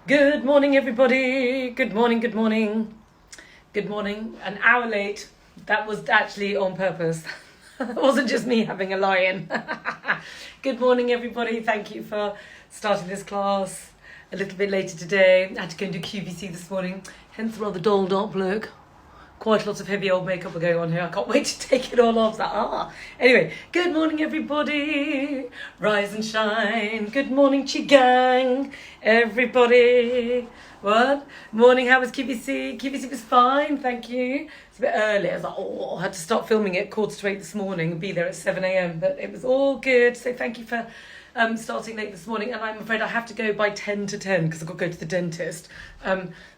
Good morning, everybody. Good morning, good morning. Good morning. An hour late. That was actually on purpose. It wasn't just me having a lie-in. Good morning, everybody. Thank you for starting this class a little bit later today. I had to go and do QVC this morning, hence the rather dolled up look. Quite a lot of heavy old makeup are going on here. I can't wait to take it all off. Anyway, good morning, everybody. Rise and shine. Good morning, Qigong, everybody. What? Morning, how was QVC? QVC was fine, thank you. It's a bit early. I was like, I had to start filming at 7:45 this morning and be there at 7 a.m. But it was all good. So thank you for starting late this morning, and I'm afraid I have to go by 10 to 10 because I've got to go to the dentist.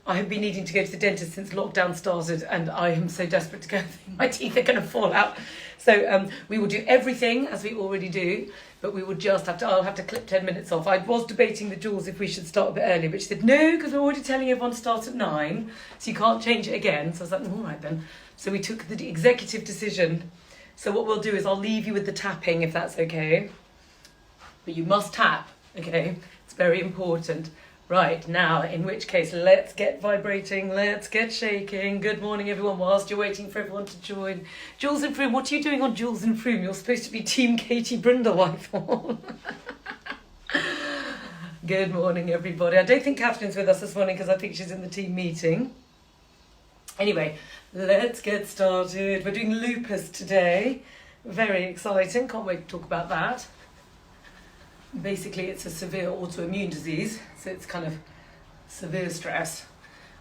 I have been needing to go to the dentist since lockdown started, and I am so desperate to go. My teeth are going to fall out. So we will do everything as we already do, but we will just I'll have to clip 10 minutes off. I was debating with Jules if we should start a bit earlier, but she said no, because we're already telling everyone to start at 9, so you can't change it again. So I was like, all right then. So we took the executive decision. So what we'll do is I'll leave you with the tapping, if that's okay. But you must tap, okay? It's very important. Right, now, in which case, let's get vibrating, let's get shaking. Good morning, everyone, whilst you're waiting for everyone to join. Jules and Froome, what are you doing on Jules and Froome? You're supposed to be Team Katie Brindlewife. Good morning, everybody. I don't think Catherine's with us this morning because I think she's in the team meeting. Anyway, let's get started. We're doing lupus today. Very exciting, can't wait to talk about that. Basically, it's a severe autoimmune disease, so it's kind of severe stress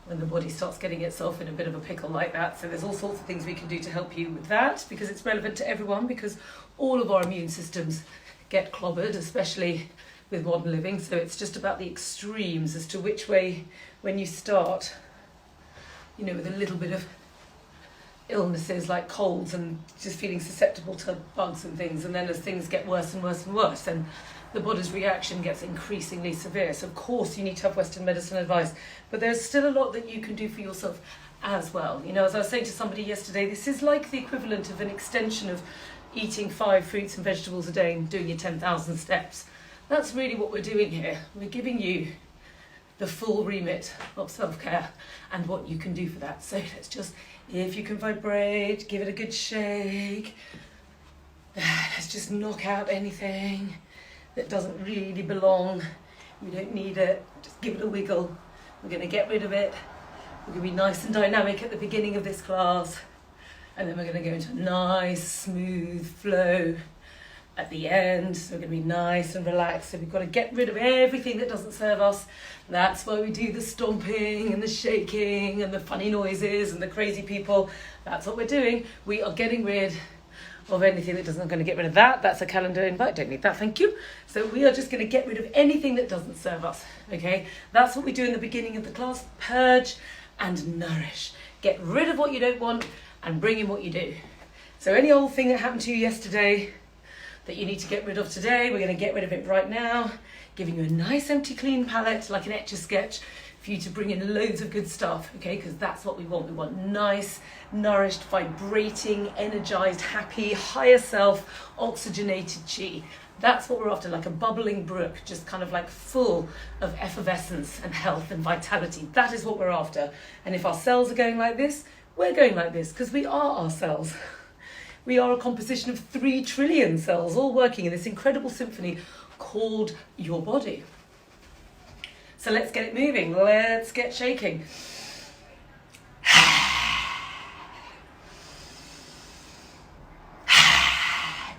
when the body starts getting itself in a bit of a pickle like that. So there's all sorts of things we can do to help you with that, because it's relevant to everyone, because all of our immune systems get clobbered, especially with modern living. So it's just about the extremes as to which way, when you start, with a little bit of illnesses like colds and just feeling susceptible to bugs and things, and then as things get worse and worse and worse, and the body's reaction gets increasingly severe. So of course you need to have Western medicine advice, but there's still a lot that you can do for yourself as well. As I was saying to somebody yesterday, this is like the equivalent of an extension of eating 5 fruits and vegetables a day and doing your 10,000 steps. That's really what we're doing here. We're giving you the full remit of self-care and what you can do for that. So let's just, if you can vibrate, give it a good shake. Let's just knock out anything that doesn't really belong. We don't need it. Just give it a wiggle. We're going to get rid of it. We're going to be nice and dynamic at the beginning of this class, and then we're going to go into a nice smooth flow at the end. So we're going to be nice and relaxed. So we've got to get rid of everything that doesn't serve us. That's why we do the stomping and the shaking and the funny noises and the crazy people. That's what we're doing. We are getting rid of anything that doesn't. I'm going to get rid of that. That's a calendar invite. Don't need that, thank you. So we are just going to get rid of anything that doesn't serve us, okay? That's what we do in the beginning of the class. Purge and nourish. Get rid of what you don't want and bring in what you do. So any old thing that happened to you yesterday that you need to get rid of today, we're going to get rid of it right now, giving you a nice empty clean palette like an Etch-a-Sketch for you to bring in loads of good stuff, okay? Because that's what we want. We want nice, nourished, vibrating, energized, happy, higher self, oxygenated chi. That's what we're after, like a bubbling brook, just kind of like full of effervescence and health and vitality. That is what we're after. And if our cells are going like this, we're going like this, because we are our cells. We are a composition of 3 trillion cells, all working in this incredible symphony called your body. So let's get it moving. Let's get shaking.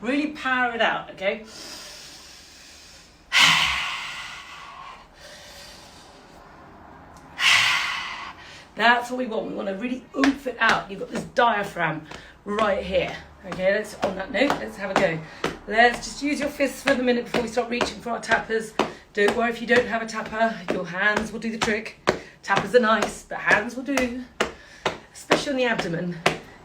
Really power it out, okay? That's what we want. We want to really oomph it out. You've got this diaphragm right here. Okay, on that note, let's have a go. Let's just use your fists for the minute before we start reaching for our tappers. Don't worry if you don't have a tapper. Your hands will do the trick. Tappers are nice, but hands will do. Especially on the abdomen,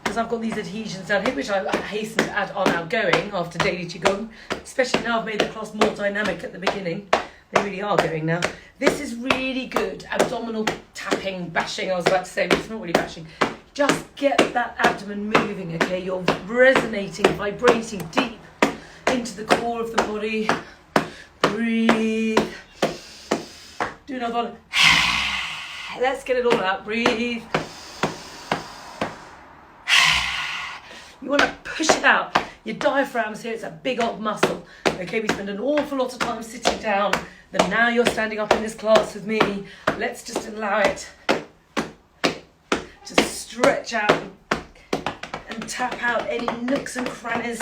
because I've got these adhesions down here, which I hasten to add on outgoing after daily Qigong. Especially now I've made the class more dynamic at the beginning. They really are going now. This is really good abdominal tapping, bashing, I was about to say, but it's not really bashing. Just get that abdomen moving, okay? You're resonating, vibrating deep into the core of the body. Breathe. Do another one. Let's get it all out. Breathe. You want to push it out. Your diaphragm's here, it's a big old muscle. Okay, we spend an awful lot of time sitting down. Then now you're standing up in this class with me. Let's just allow it to stretch out and tap out any nooks and crannies,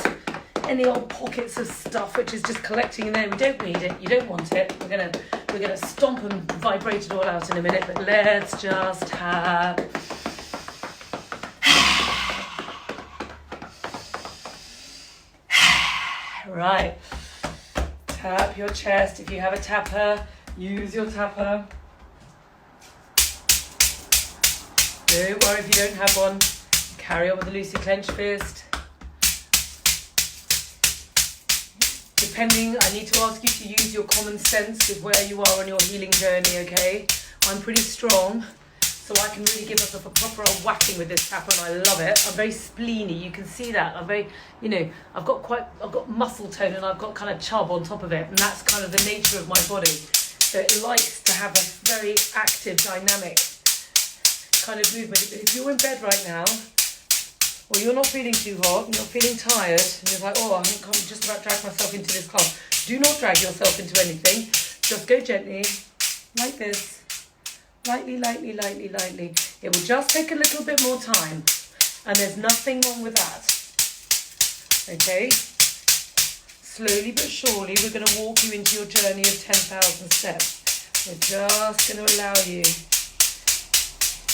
any old pockets of stuff which is just collecting in there. We don't need it, you don't want it. We're gonna stomp and vibrate it all out in a minute, but let's just tap. Right, tap your chest. If you have a tapper, use your tapper. Don't worry if you don't have one. Carry on with the loosely clenched fist. Depending, I need to ask you to use your common sense with where you are on your healing journey, okay? I'm pretty strong, so I can really give myself a proper old whacking with this tapper, and I love it. I'm very spleeny, you can see that. I'm very, I've got muscle tone and I've got kind of chub on top of it, and that's kind of the nature of my body. So it likes to have a very active, dynamic kind of movement. But if you're in bed right now, or you're not feeling too hot, and you're feeling tired, and you're like, oh, I'm just about to drag myself into this class. Do not drag yourself into anything. Just go gently, like this. Lightly, lightly, lightly, lightly. It will just take a little bit more time, and there's nothing wrong with that. Okay? Slowly but surely, we're going to walk you into your journey of 10,000 steps. We're just going to allow you.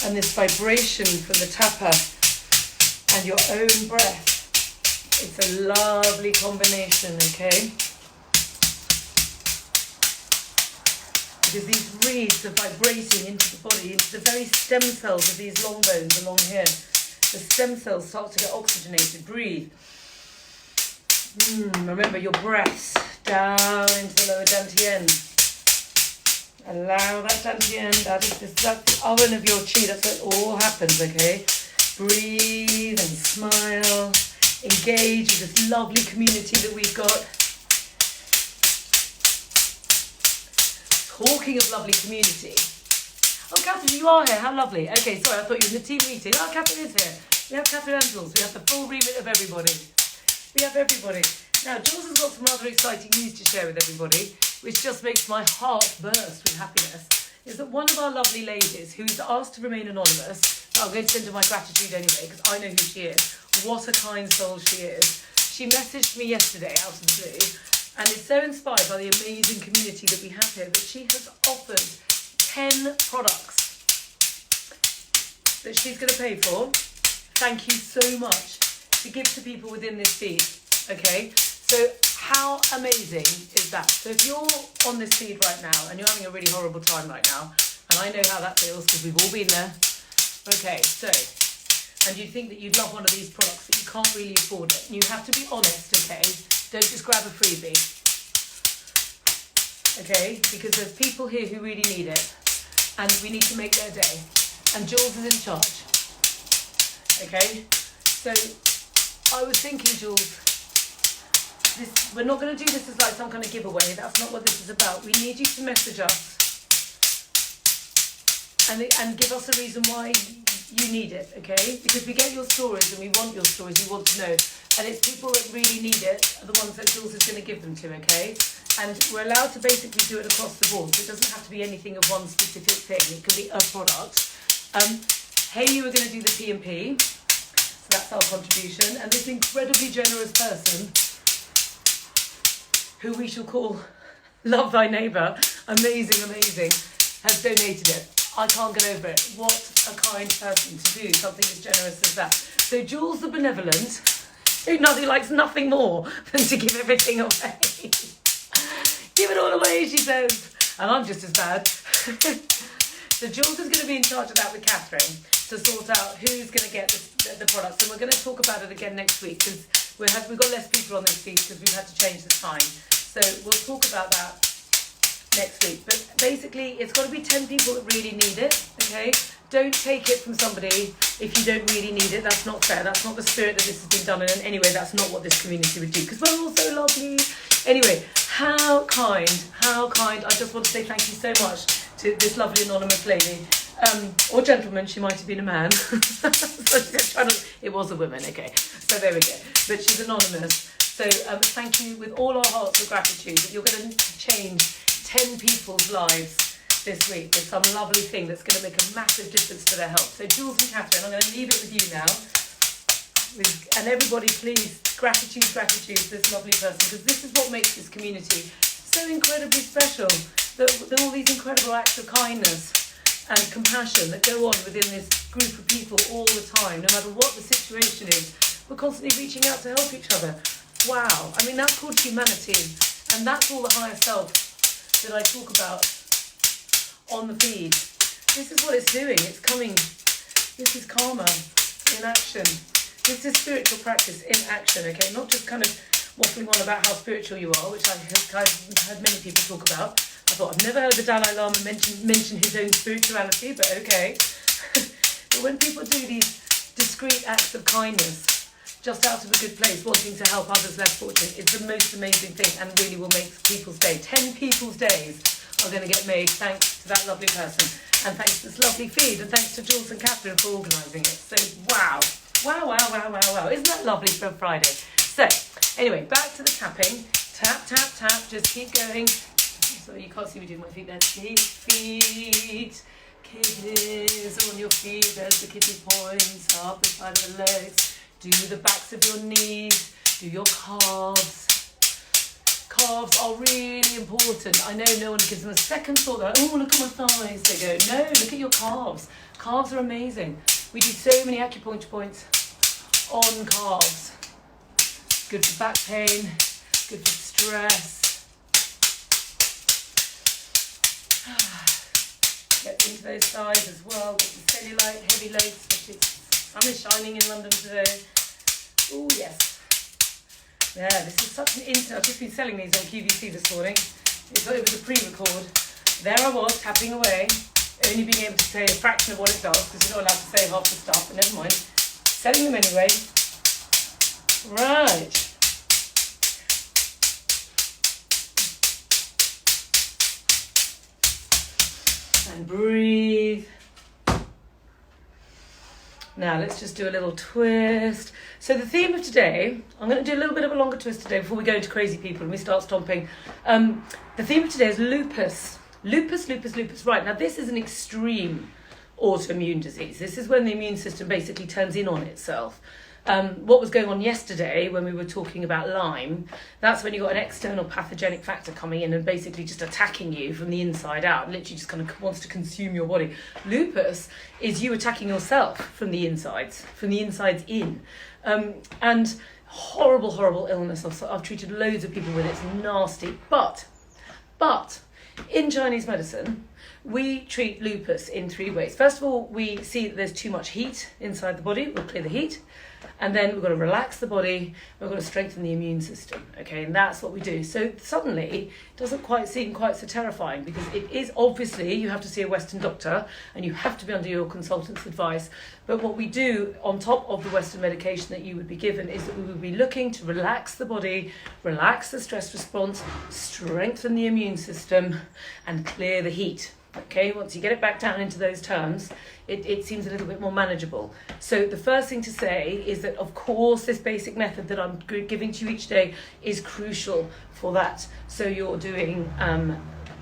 And this vibration from the tapper and your own breath, it's a lovely combination, okay? Because these reeds are vibrating into the body, into the very stem cells of these long bones along here. The stem cells start to get oxygenated. Breathe. Remember your breaths down into the lower dantian. Allow that dantian, that's the oven of your chi, that's where it all happens, okay? Breathe and smile. Engage with this lovely community that we've got. Talking of lovely community. Oh, Catherine, you are here. How lovely. Okay, sorry, I thought you were in the team meeting. Oh, Catherine is here. We have Catherine Ansels. We have the full remit of everybody. We have everybody. Now, Jules has got some other exciting news to share with everybody, which just makes my heart burst with happiness, is that one of our lovely ladies, who's asked to remain anonymous, I'm going to send her my gratitude anyway, because I know who she is. What a kind soul she is. She messaged me yesterday out of the blue, and is so inspired by the amazing community that we have here that she has offered 10 products that she's going to pay for. Thank you so much, to give to people within this feed. Okay, so how amazing is that? So if you're on this feed right now and you're having a really horrible time right now, and I know how that feels because we've all been there. Okay, so, and you think that you'd love one of these products but you can't really afford it, and you have to be honest, okay? Don't just grab a freebie, okay? Because there's people here who really need it, and we need to make their day. And Jules is in charge, okay? So I was thinking, Jules, we're not going to do this as like some kind of giveaway. That's not what this is about. We need you to message us and give us a reason why you need it, okay? Because we get your stories and we want your stories. We want to know. And it's people that really need it are the ones that Jules is going to give them to, okay? And we're allowed to basically do it across the board. So it doesn't have to be anything of one specific thing. It can be a product. Hey, you are going to do the P&P. So that's our contribution. And this incredibly generous person, who we shall call Love Thy Neighbour, amazing, amazing, has donated it. I can't get over it. What a kind person to do something as generous as that. So Jules the Benevolent, who likes nothing more than to give everything away. Give it all away, she says. And I'm just as bad. So Jules is going to be in charge of that with Catherine to sort out who's going to get the products. And we're going to talk about it again next week because we've got less people on this feed because we've had to change the time. So we'll talk about that next week. But basically, it's got to be 10 people that really need it, okay? Don't take it from somebody if you don't really need it. That's not fair. That's not the spirit that this has been done in. And anyway, that's not what this community would do because we're all so lovely. Anyway, how kind, how kind. I just want to say thank you so much to this lovely anonymous lady or gentleman, she might have been a man. It was a woman, okay. So there we go. But she's anonymous. So thank you with all our hearts of gratitude that you're going to change 10 people's lives this week with some lovely thing that's going to make a massive difference to their health. So Jules and Catherine, I'm going to leave it with you now. And everybody, please, gratitude to this lovely person, because this is what makes this community so incredibly special. All these incredible acts of kindness and compassion that go on within this group of people all the time, no matter what the situation is. We're constantly reaching out to help each other. Wow, I mean, that's called humanity, and that's all the higher self that I talk about on the feed. This is what it's doing. It's coming. This is karma in action. This is spiritual practice in action, okay? Not just kind of waffling on about how spiritual you are, which I've heard many people talk about. I thought, I've never heard the Dalai Lama mention his own spirituality, but okay. But when people do these discreet acts of kindness, just out of a good place, wanting to help others less fortunate, it's the most amazing thing and really will make people's day. 10 people's days are going to get made thanks to that lovely person, and thanks to this lovely feed, and thanks to Jules and Catherine for organising it. So wow. Isn't that lovely for a Friday? So anyway, back to the tapping. Tap, tap, tap. Just keep going. So you can't see me doing my feet there. Feet. Kidneys on your feet. There's the kidney points up the side of the legs. Do the backs of your knees. Do your calves. Calves are really important. I know no one gives them a second thought. They're like, oh, look at my thighs. They go, no, look at your calves. Calves are amazing. We do so many acupuncture points on calves. Good for back pain, good for stress. Get into those thighs as well. Get the cellulite, heavy loads, especially the sun is shining in London today. Oh yes. Yeah, this is such an instant. I've just been selling these on QVC this morning. It was a pre-record. There I was, tapping away, only being able to say a fraction of what it does, because you're not allowed to say half the stuff, but never mind. Selling them anyway. Right. And breathe. Now let's just do a little twist. So the theme of today, I'm going to do a little bit of a longer twist today before we go into crazy people and we start stomping. The theme of today is lupus. Lupus. Right, now this is an extreme autoimmune disease. This is when the immune system basically turns in on itself. What was going on yesterday when we were talking about Lyme, that's when you got an external pathogenic factor coming in and basically just attacking you from the inside out, literally just kind of wants to consume your body. Lupus is you attacking yourself from the insides in. And horrible illness. I've treated loads of people with it. It's nasty. But in Chinese medicine, we treat lupus in 3 ways. First of all, we see that there's too much heat inside the body. We'll clear the heat. And then we've got to relax the body. We've got to strengthen the immune system. Okay, and that's what we do. So suddenly, it doesn't quite seem quite so terrifying, because it is obviously, you have to see a Western doctor and you have to be under your consultant's advice. But what we do on top of the Western medication that you would be given is that we would be looking to relax the body, relax the stress response, strengthen the immune system, and clear the heat. Okay, once you get it back down into those terms, it seems a little bit more manageable. So the first thing to say is that, of course, this basic method that I'm giving to you each day is crucial for that. So you're doing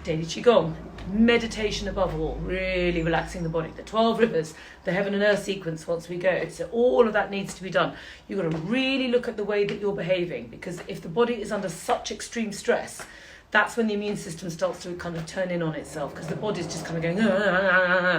daily Qigong, meditation above all, really relaxing the body, the 12 rivers, the heaven and earth sequence once we go. So all of that needs to be done. You've got to really look at the way that you're behaving, because if the body is under such extreme stress, that's when the immune system starts to kind of turn in on itself, because the body's just kind of going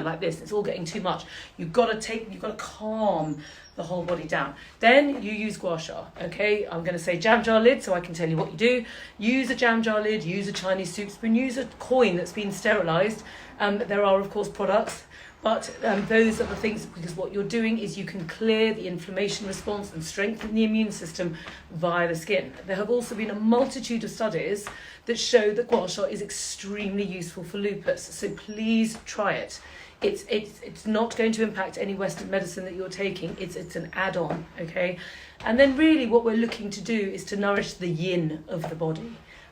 like this. It's all getting too much. You've got to calm the whole body down. Then you use gua sha. Okay, I'm going to say jam jar lid so I can tell you what you do. Use a jam jar lid. Use a Chinese soup spoon. Use a coin that's been sterilized. There are of course products. But those are the things, because what you're doing is you can clear the inflammation response and strengthen the immune system via the skin. There have also been a multitude of studies that show that gua sha is extremely useful for lupus. So please try it. It's not going to impact any Western medicine that you're taking. It's an add-on, okay? And then really what we're looking to do is to nourish the yin of the body.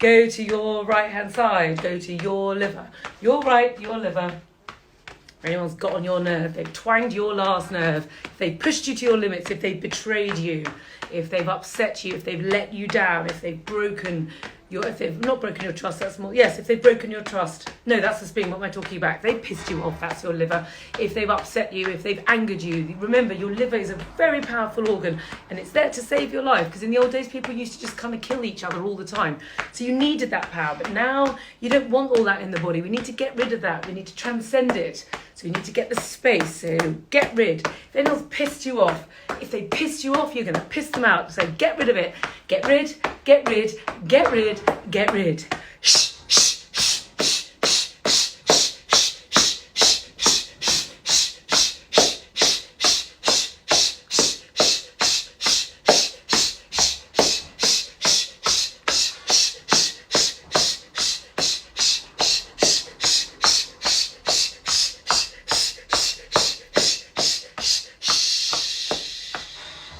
Go to your right hand side. Go to your liver. Your right, your liver. If anyone's got on your nerve, they've twanged your last nerve, if they've pushed you to your limits, if they've betrayed you, if they've upset you, if they've let you down, if they've broken your, if they've not broken your trust, that's more, yes, if they've broken your trust. No, that's the spleen, what am I talking about? If they've pissed you off, that's your liver. If they've upset you, if they've angered you, remember, your liver is a very powerful organ and it's there to save your life, because in the old days, people used to just kind of kill each other all the time. So you needed that power, but now you don't want all that in the body. We need to get rid of that. We need to transcend it. So we need to get the space. So get rid. If anyone's pissed you off, if they pissed you off, you're going to piss them out. So get rid of it. Get rid, get rid, get rid, get rid. Shh, shh, shh, shh, shh,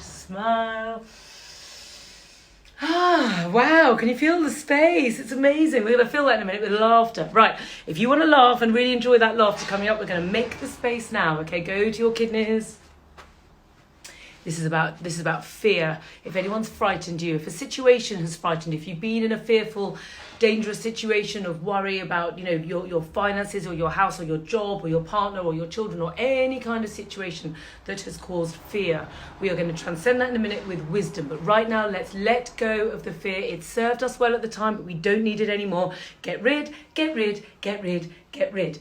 smile. Wow, can you feel the space? It's amazing. We're going to feel that in a minute with laughter. Right, if you want to laugh and really enjoy that laughter coming up, we're going to make the space now. Okay, go to your kidneys. This is about fear. If anyone's frightened you, if a situation has frightened you, if you've been in a fearful, dangerous situation of worry about, your finances or your house or your job or your partner or your children or any kind of situation that has caused fear, we are going to transcend that in a minute with wisdom. But right now, let's let go of the fear. It served us well at the time, but we don't need it anymore. Get rid, get rid, get rid, get rid.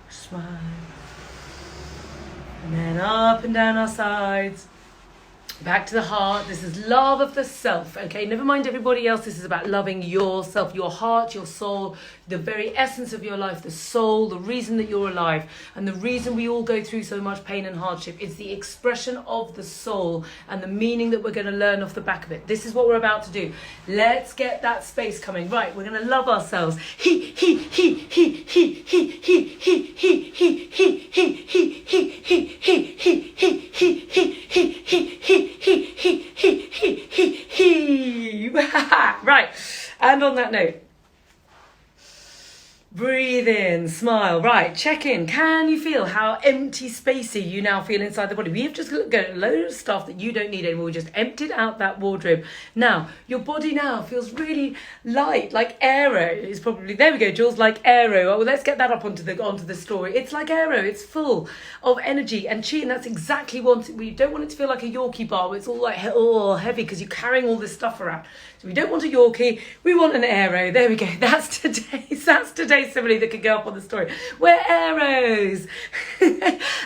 Smile. And then up and down our sides. Back to the heart. This is love of the self. Okay, never mind everybody else. This is about loving yourself, your heart, your soul, the very essence of your life, the soul, the reason that you're alive. And the reason we all go through so much pain and hardship is the expression of the soul and the meaning that we're going to learn off the back of it. This is what we're about to do. Let's get that space coming. Right, we're going to love ourselves. Right, and on that note, breathe in, smile. Right, check in. Can you feel how empty spacey you now feel inside the body? We have just got a load of stuff that you don't need anymore. We just emptied out that wardrobe. Now, your body now feels really light, like aero. It's probably, there we go, Jules, like aero. Oh, well, let's get that up onto the story. It's like aero. It's full of energy and chi, and that's exactly what we don't want it to feel like a Yorkie bar where it's all like heavy because you're carrying all this stuff around. So we don't want a Yorkie, we want an aero. There we go. That's today's simile that could go up on the story. We're arrows.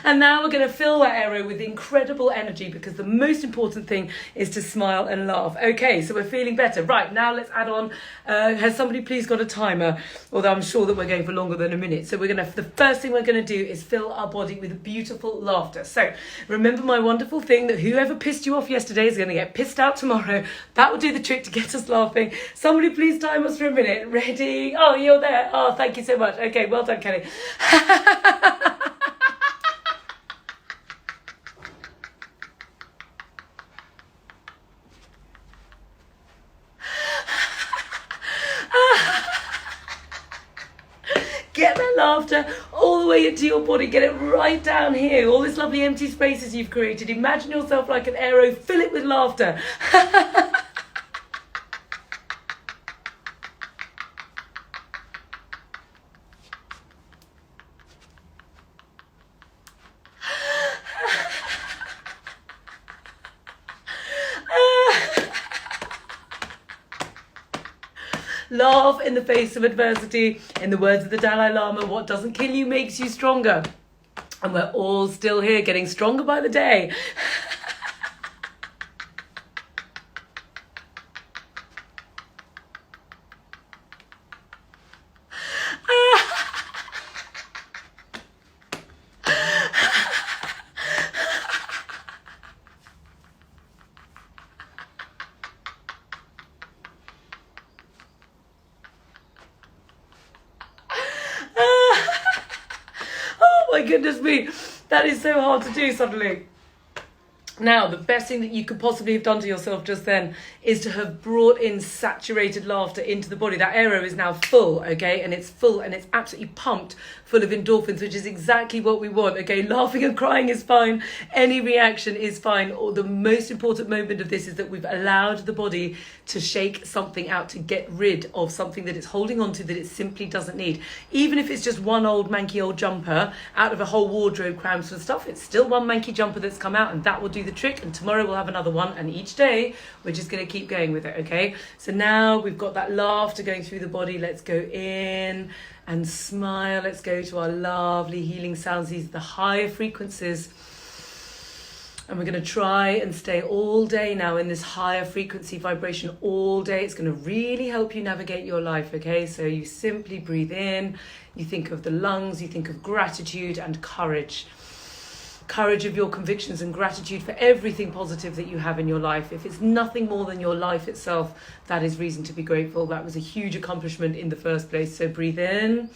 And now we're going to fill that arrow with incredible energy, because the most important thing is to smile and laugh. Okay, so we're feeling better. Right, now let's add on. Has somebody please got a timer? Although I'm sure that we're going for longer than a minute. So the first thing we're going to do is fill our body with beautiful laughter. So remember my wonderful thing that whoever pissed you off yesterday is going to get pissed out tomorrow. That will do the trick to get us laughing. Somebody please time us for a minute. Ready? Oh, you're there. Oh, thank you so much. Okay, well done, Kelly. Get that laughter all the way into your body. Get it right down here. All this lovely empty spaces you've created. Imagine yourself like an arrow. Fill it with laughter. Laugh in the face of adversity. In the words of the Dalai Lama, what doesn't kill you makes you stronger. And we're all still here, getting stronger by the day. my goodness me. That is so hard to do suddenly. Now, the best thing that you could possibly have done to yourself just then is to have brought in saturated laughter into the body. That area is now full, okay? And it's full and it's absolutely pumped full of endorphins, which is exactly what we want, okay? Laughing and crying is fine. Any reaction is fine. Or the most important moment of this is that we've allowed the body to shake something out, to get rid of something that it's holding on to that it simply doesn't need. Even if it's just one old manky old jumper out of a whole wardrobe crammed with stuff, it's still one manky jumper that's come out, and that will do the trick. And tomorrow we'll have another one, and each day we're just going to keep going with it, okay? So now we've got that laughter going through the body. Let's go in and smile. Let's go to our lovely healing sounds. These are the higher frequencies. And we're going to try and stay all day now in this higher frequency vibration all day. It's going to really help you navigate your life, okay? So you simply breathe in, you think of the lungs, you think of gratitude and courage. Courage of your convictions and gratitude for everything positive that you have in your life. If it's nothing more than your life itself, that is reason to be grateful. That was a huge accomplishment in the first place. So breathe in.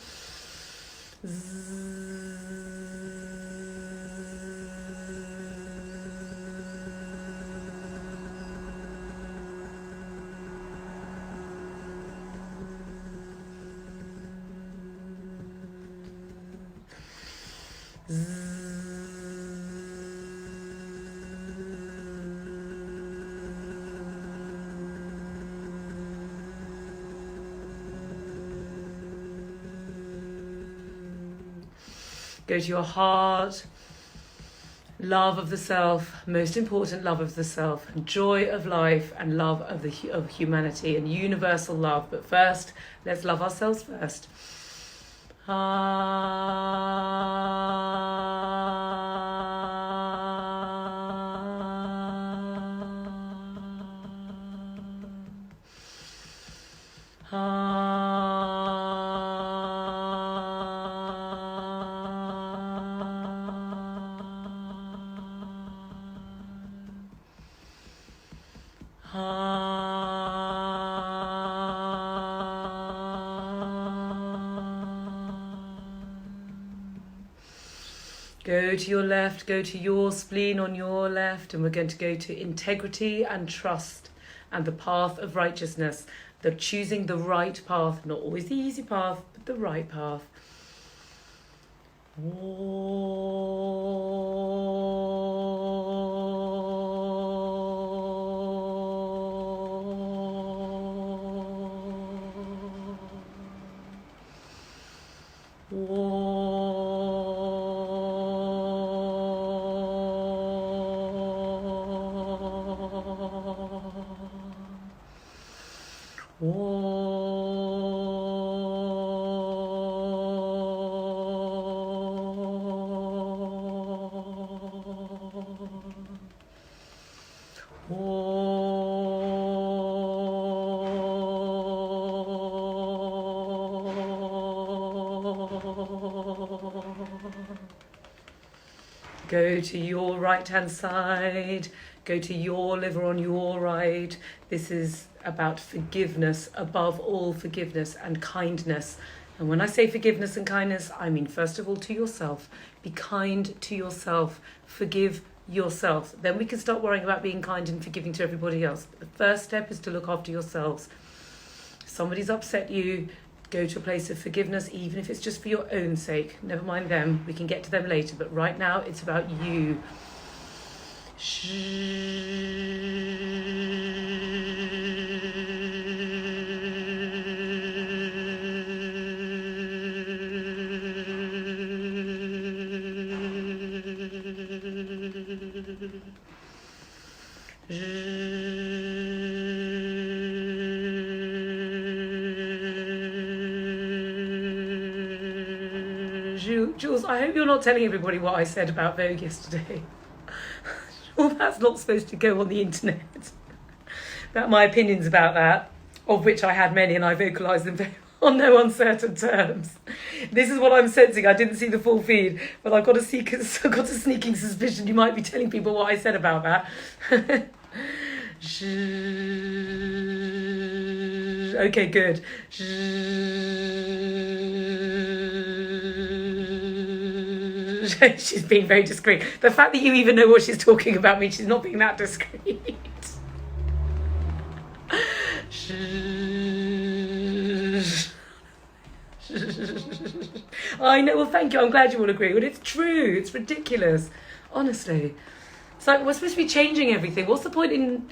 Go to your heart, love of the self, most important, love of the self, and joy of life, and love of humanity, and universal love. But first, let's love ourselves first. Go to your left, go to your spleen on your left, and we're going to go to integrity and trust and the path of righteousness. The choosing the right path, not always the easy path, but the right path. Go to your right-hand side, go to your liver on your right. This is about forgiveness, above all forgiveness and kindness. And when I say forgiveness and kindness, I mean, first of all, to yourself. Be kind to yourself. Forgive yourself. Then we can start worrying about being kind and forgiving to everybody else. But the first step is to look after yourselves. If somebody's upset you, go to a place of forgiveness, even if it's just for your own sake. Never mind them. We can get to them later. But right now, it's about you. Jules, I hope you're not telling everybody what I said about Vogue yesterday. Well, that's not supposed to go on the internet. About my opinions about that, of which I had many, and I vocalised them on no uncertain terms. This is what I'm sensing. I didn't see the full feed, but I've got a sneaking suspicion you might be telling people what I said about that. Okay, good. She's being very discreet. The fact that you even know what she's talking about means she's not being that discreet. I know, well, thank you. I'm glad you all agree. But it's true. It's ridiculous. Honestly. It's like we're supposed to be changing everything. What's the point in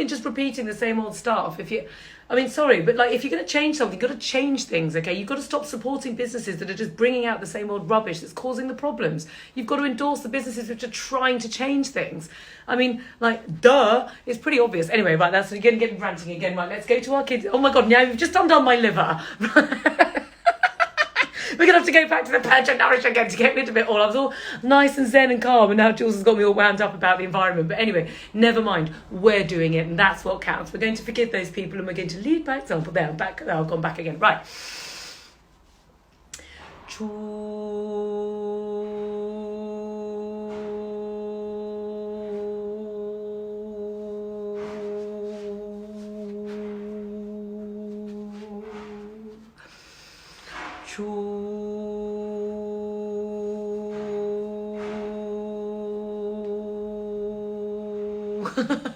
just repeating the same old stuff? Sorry, but like if you're going to change something, you've got to change things, okay? You've got to stop supporting businesses that are just bringing out the same old rubbish that's causing the problems. You've got to endorse the businesses which are trying to change things. I mean, like, duh, it's pretty obvious. Anyway, right, that's going to get ranting again. Right, let's go to our kids. Oh my God, now you've just undone my liver. We're going to have to go back to the purge and nourish again to get rid of it all. I was all nice and zen and calm, and now Jules has got me all wound up about the environment. But anyway, never mind. We're doing it, and that's what counts. We're going to forgive those people, and we're going to lead by example. There, I'm back. I've gone back again. Right.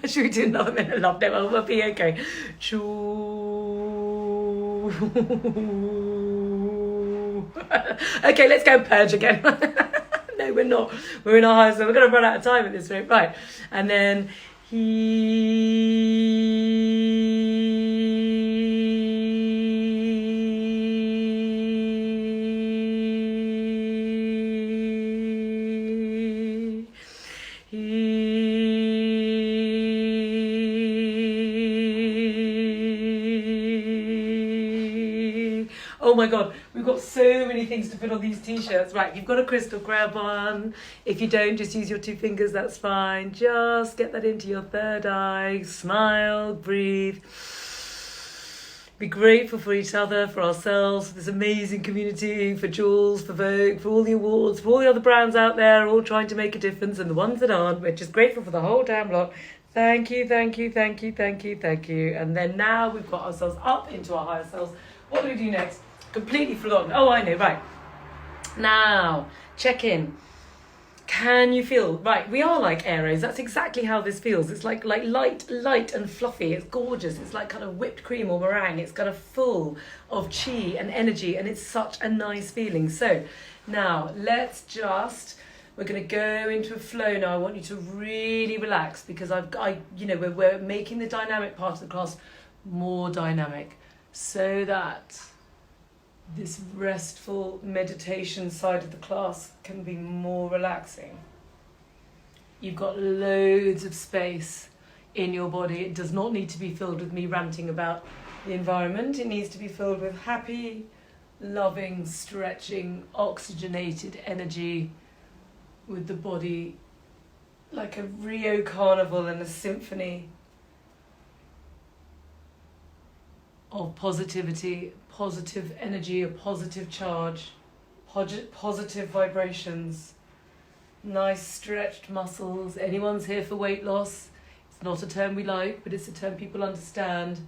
Should we do another minute of love? No, we'll be okay. Okay, let's go purge again. No, we're not. We're in our high, so we're going to run out of time at this rate. Right. And then oh my God, we've got so many things to put on these t-shirts. Right, you've got a crystal, grab one. If you don't, just use your 2 fingers, that's fine. Just get that into your third eye. Smile, breathe. Be grateful for each other, for ourselves, for this amazing community, for Jules, for Vogue, for all the awards, for all the other brands out there, all trying to make a difference, and the ones that aren't. We're just grateful for the whole damn lot. Thank you, thank you, thank you, thank you, thank you. And then now we've got ourselves up into our higher selves. What do we do next? Completely forgotten. Oh, I know, right. Now, check in. Can you feel, right, we are like arrows. That's exactly how this feels. It's like light and fluffy. It's gorgeous. It's like kind of whipped cream or meringue. It's kind of full of chi and energy, and it's such a nice feeling. So now we're going to go into a flow now. I want you to really relax because we're making the dynamic part of the class more dynamic so that this restful meditation side of the class can be more relaxing. You've got loads of space in your body. It does not need to be filled with me ranting about the environment. It needs to be filled with happy, loving, stretching, oxygenated energy with the body like a Rio carnival and a symphony of positivity, positive energy, a positive charge, positive vibrations, nice stretched muscles. Anyone's here for weight loss. It's not a term we like, but it's a term people understand.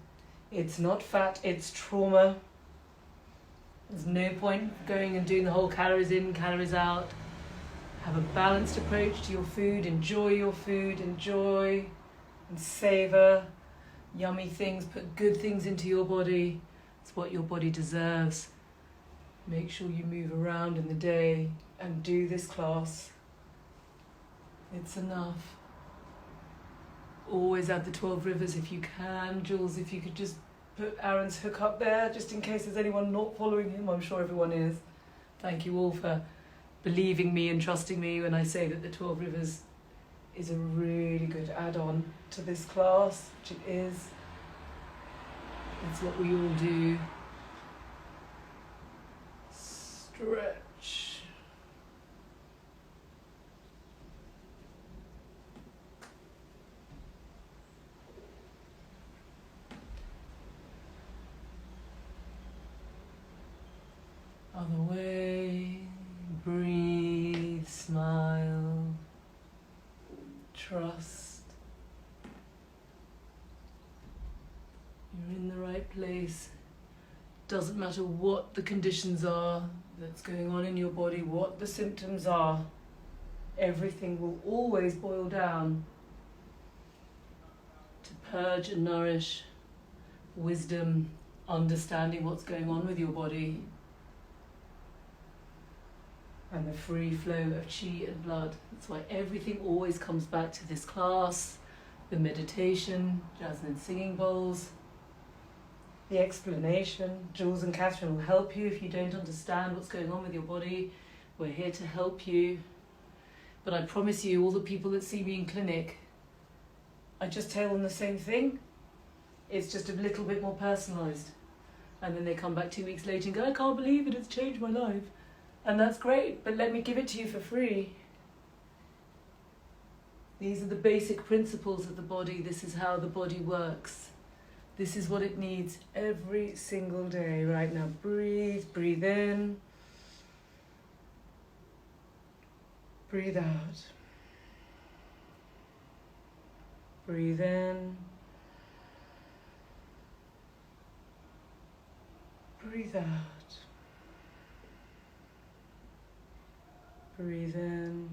It's not fat, it's trauma. There's no point going and doing the whole calories in, calories out. Have a balanced approach to your food. Enjoy your food, enjoy and savor yummy things, put good things into your body. It's what your body deserves. Make sure you move around in the day and do this class. It's enough. Always add the 12 rivers if you can. Jules, if you could just put Aaron's hook up there, just in case there's anyone not following him. I'm sure everyone is. Thank you all for believing me and trusting me when I say that the 12 rivers is a really good add-on to this class, which it is. It's what we all do. Stretch. Other way. Breathe, smile, trust. You're in the right place. Doesn't matter what the conditions are that's going on in your body, what the symptoms are, everything will always boil down to purge and nourish wisdom, understanding what's going on with your body, and the free flow of chi and blood. That's why everything always comes back to this class, the meditation, Jasmine singing bowls, the explanation. Jules and Catherine will help you if you don't understand what's going on with your body. We're here to help you. But I promise you, all the people that see me in clinic, I just tell them the same thing. It's just a little bit more personalised. And then they come back 2 weeks later and go, I can't believe it, it's changed my life. And that's great, but let me give it to you for free. These are the basic principles of the body. This is how the body works. This is what it needs every single day. Right now, breathe, breathe in. Breathe out. Breathe in. Breathe out. Breathe in.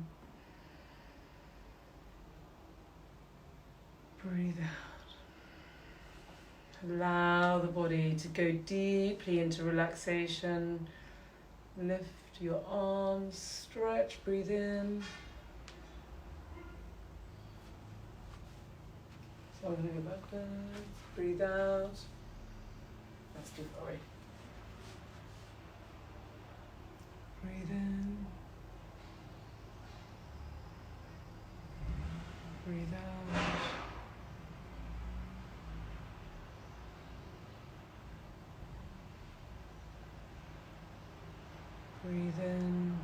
Breathe out. Allow the body to go deeply into relaxation. Lift your arms, stretch, breathe in. So I'm going to go backwards. Breathe out. That's too far away. Breathe in. Breathe out. Breathe in.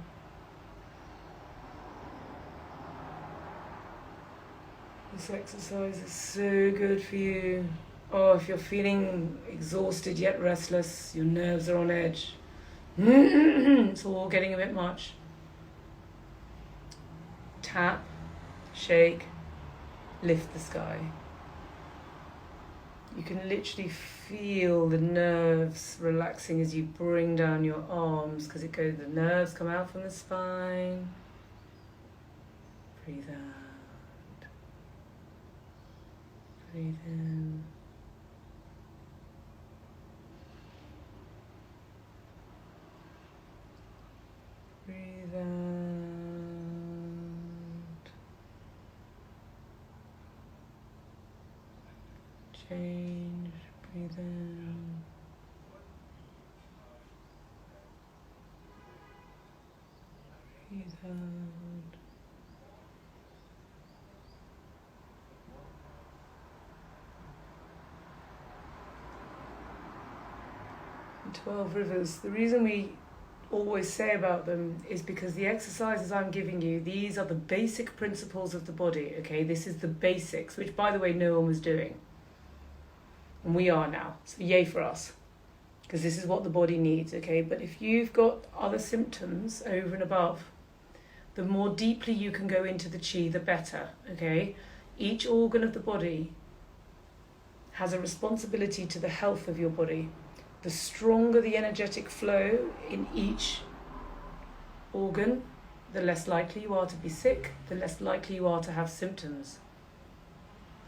This exercise is so good for you. Oh, if you're feeling exhausted yet restless, your nerves are on edge. It's all getting a bit much. Tap, shake, lift the sky. You can literally feel the nerves relaxing as you bring down your arms, because the nerves come out from the spine. Breathe out. Breathe in. Breathe out. Change, breathe in. Breathe out. The 12 rivers, the reason we always say about them is because the exercises I'm giving you, these are the basic principles of the body, okay? This is the basics, which by the way no one was doing. And we are now, so yay for us, because this is what the body needs, okay? But if you've got other symptoms over and above, the more deeply you can go into the chi, the better, okay? Each organ of the body has a responsibility to the health of your body. The stronger the energetic flow in each organ, the less likely you are to be sick, the less likely you are to have symptoms.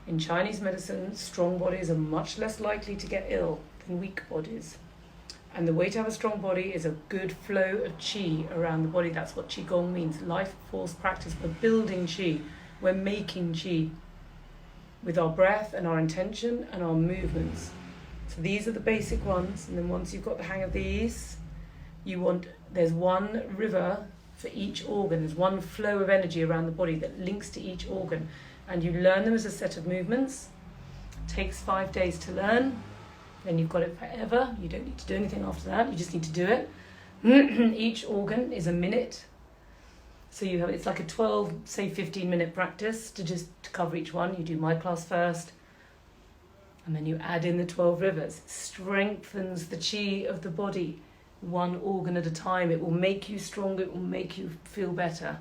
In Chinese medicine, strong bodies are much less likely to get ill than weak bodies. And the way to have a strong body is a good flow of qi around the body. That's what Qigong means, life force practice. We're building qi, we're making qi with our breath and our intention and our movements. So these are the basic ones, and then once you've got the hang of these, there's one river for each organ. There's one flow of energy around the body that links to each organ. And you learn them as a set of movements. It takes 5 days to learn. Then you've got it forever. You don't need to do anything after that. You just need to do it. Each organ is a minute. So it's like a 12, say 15-minute practice to cover each one. You do my class first. And then you add in the 12 rivers. It strengthens the chi of the body, one organ at a time. It will make you stronger. It will make you feel better.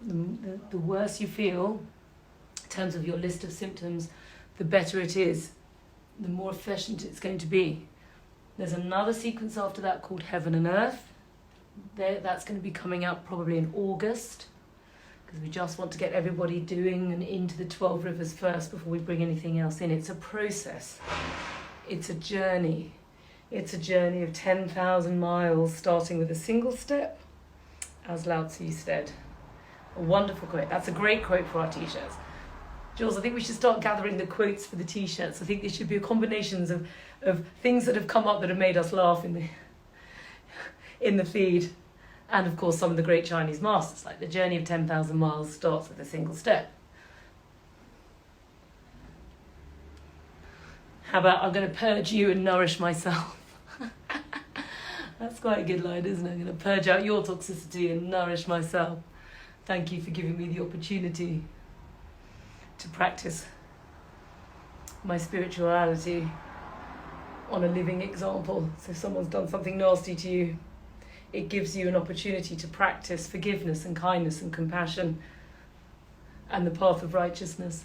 The worse you feel, in terms of your list of symptoms, the better it is the more efficient it's going to be. There's another sequence after that called Heaven and Earth. That's going to be coming out probably in August, because we just want to get everybody doing and into the 12 rivers first before we bring anything else in. It's a process. It's a journey. It's a journey of 10,000 miles, starting with a single step, as Lao Tzu said. A wonderful quote. That's a great quote for our t-shirts. Jules, I think we should start gathering the quotes for the t-shirts. I think there should be combinations of things that have come up that have made us laugh in the feed. And of course, some of the great Chinese masters, like the journey of 10,000 miles starts with a single step. How about I'm going to purge you and nourish myself? That's quite a good line, isn't it? I'm going to purge out your toxicity and nourish myself. Thank you for giving me the opportunity to practice my spirituality on a living example. So if someone's done something nasty to you, it gives you an opportunity to practice forgiveness and kindness and compassion and the path of righteousness.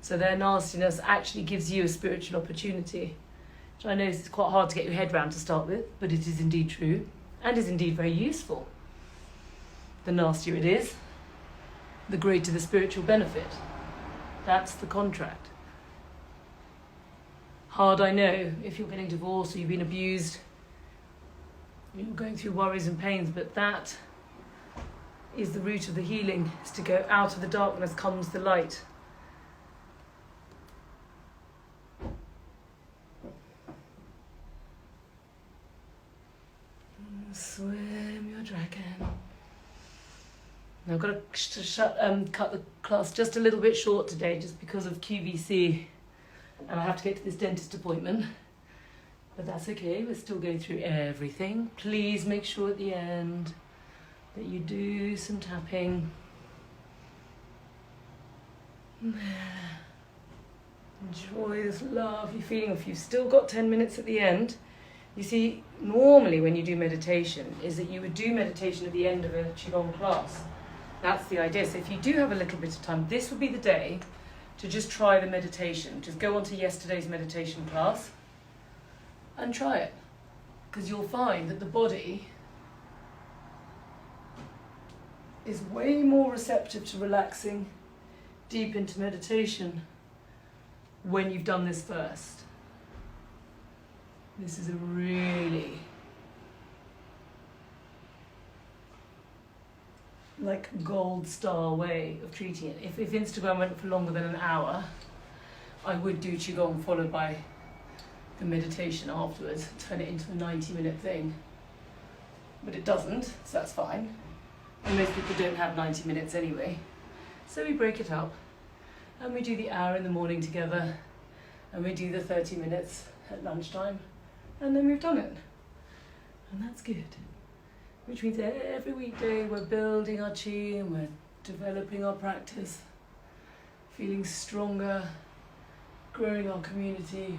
So their nastiness actually gives you a spiritual opportunity, which I know is quite hard to get your head around to start with, but it is indeed true and is indeed very useful. The nastier it is, the greater the spiritual benefit. That's the contract. Hard, I know, if you're getting divorced or you've been abused, you're going through worries and pains, but that is the root of the healing, is to go out of the darkness comes the light. Swim your dragon. Now I've got to cut the class just a little bit short today, just because of QVC, and I have to get to this dentist appointment. But that's okay, we're still going through everything. Please make sure at the end that you do some tapping. Enjoy this lovely feeling. If you've still got 10 minutes at the end, you see, normally when you do meditation, is that you would do meditation at the end of a Qigong class. That's the idea. So if you do have a little bit of time, this would be the day to just try the meditation. Just go on to yesterday's meditation class and try it. Because you'll find that the body is way more receptive to relaxing deep into meditation when you've done this first. This is a really gold star way of treating it. If Instagram went for longer than an hour, I would do Qigong followed by the meditation afterwards, turn it into a 90-minute thing. But it doesn't, so that's fine. And most people don't have 90 minutes anyway. So we break it up and we do the hour in the morning together and we do the 30 minutes at lunchtime. And then we've done it. And that's good. Which means every weekday we're building our chi and we're developing our practice, feeling stronger, growing our community.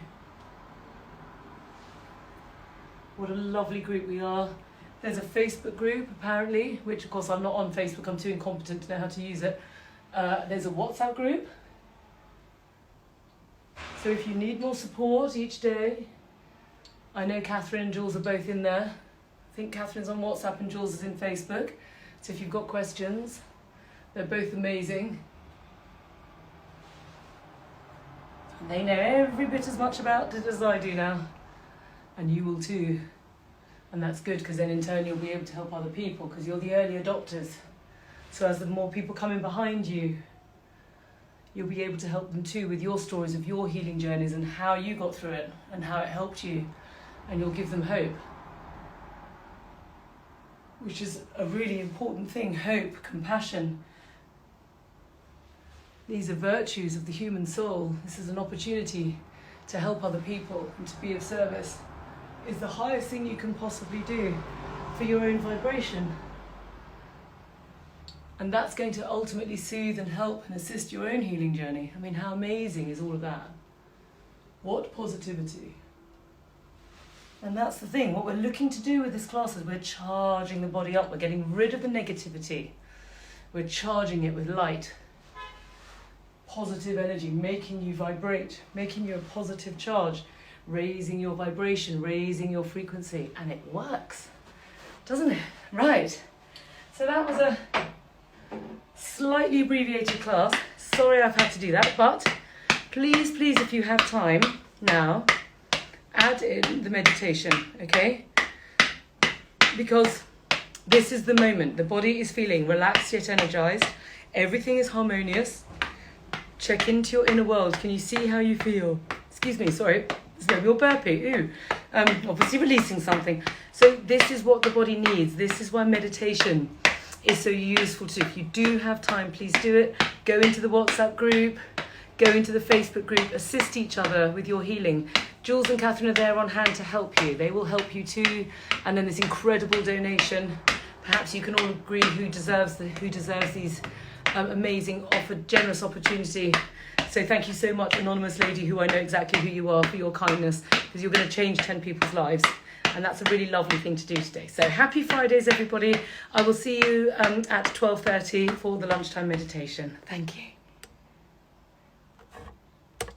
What a lovely group we are. There's a Facebook group, apparently, which of course I'm not on Facebook, I'm too incompetent to know how to use it. There's a WhatsApp group. So if you need more support each day, I know Catherine and Jules are both in there. I think Catherine's on WhatsApp and Jules is in Facebook. So if you've got questions, they're both amazing. And they know every bit as much about it as I do now. And you will too. And that's good, because then in turn you'll be able to help other people, because you're the early adopters. So as the more people come in behind you, you'll be able to help them too with your stories of your healing journeys and how you got through it and how it helped you. And you'll give them hope, which is a really important thing. Hope, compassion. These are virtues of the human soul. This is an opportunity to help other people and to be of service. Is the highest thing you can possibly do for your own vibration. And that's going to ultimately soothe and help and assist your own healing journey. I mean, how amazing is all of that? What positivity. And that's the thing, what we're looking to do with this class is we're charging the body up, we're getting rid of the negativity. We're charging it with light, positive energy, making you vibrate, making you a positive charge. raising your vibration, raising your frequency, and it works, doesn't it? Right, so that was a slightly abbreviated class. Sorry I've had to do that, but please, if you have time now, add in the meditation, okay? Because this is the moment. The body is feeling relaxed yet energized. Everything is harmonious. Check into your inner world. Can you see how you feel? Excuse me, sorry. There's no real burpee. Ooh. Obviously releasing something. So this is what the body needs. This is why meditation is so useful too. If you do have time, please do it. Go into the WhatsApp group. Go into the Facebook group. Assist each other with your healing. Jules and Catherine are there on hand to help you. They will help you too. And then this incredible donation. Perhaps you can all agree who deserves these amazing generous opportunity. So thank you so much, anonymous lady, who I know exactly who you are, for your kindness, because you're going to change 10 people's lives. And that's a really lovely thing to do today. So happy Fridays, everybody. I will see you at 12:30 for the lunchtime meditation. Thank you.